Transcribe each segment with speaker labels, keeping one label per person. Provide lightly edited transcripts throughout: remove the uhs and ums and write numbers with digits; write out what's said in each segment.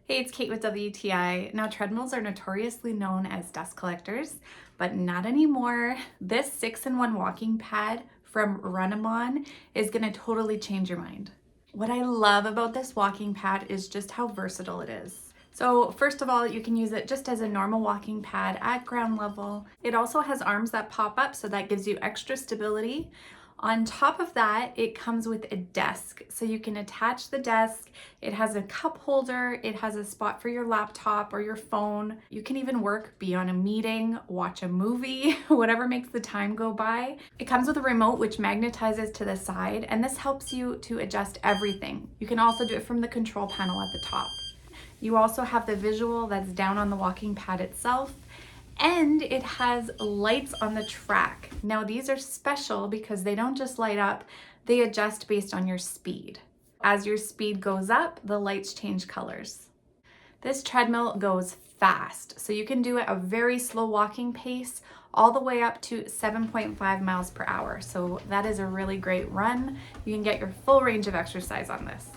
Speaker 1: Hey, it's Kate with WTI. Now, treadmills are notoriously known as dust collectors, but not anymore. This 6-in-1 walking pad from RUNIMON is gonna totally change your mind. What I love about this walking pad is just how versatile it is. So first of all, you can use it just as a normal walking pad at ground level. It also has arms that pop up, so that gives you extra stability. On top of that, it comes with a desk. So you can attach the desk. It has a cup holder. It has a spot for your laptop or your phone. You can even work, be on a meeting, watch a movie, whatever makes the time go by. It comes with a remote which magnetizes to the side, and this helps you to adjust everything. You can also do it from the control panel at the top. You also have the visual that's down on the walking pad itself, and it has lights on the track. Now these are special because they don't just light up, they adjust based on your speed. As your speed goes up, the lights change colors. This treadmill goes fast, so you can do it a very slow walking pace all the way up to 7.5 miles per hour. So that is a really great run. You can get your full range of exercise on this.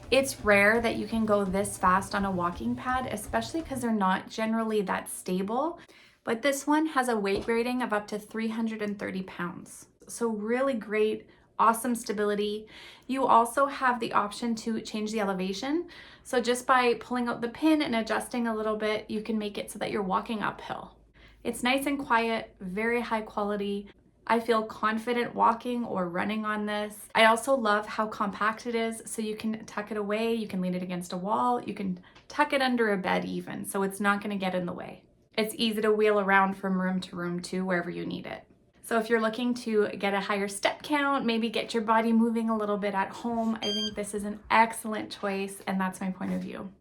Speaker 1: It's rare that you can go this fast on a walking pad, especially because they're not generally that stable. But this one has a weight rating of up to 330 pounds. So really great, awesome stability. You also have the option to change the elevation. So just by pulling out the pin and adjusting a little bit, you can make it so that you're walking uphill. It's nice and quiet, very high quality. I feel confident walking or running on this. I also love how compact it is, so you can tuck it away, you can lean it against a wall, you can tuck it under a bed even, so it's not gonna get in the way. It's easy to wheel around from room to room too, wherever you need it. So if you're looking to get a higher step count, maybe get your body moving a little bit at home, I think this is an excellent choice, and that's my point of view.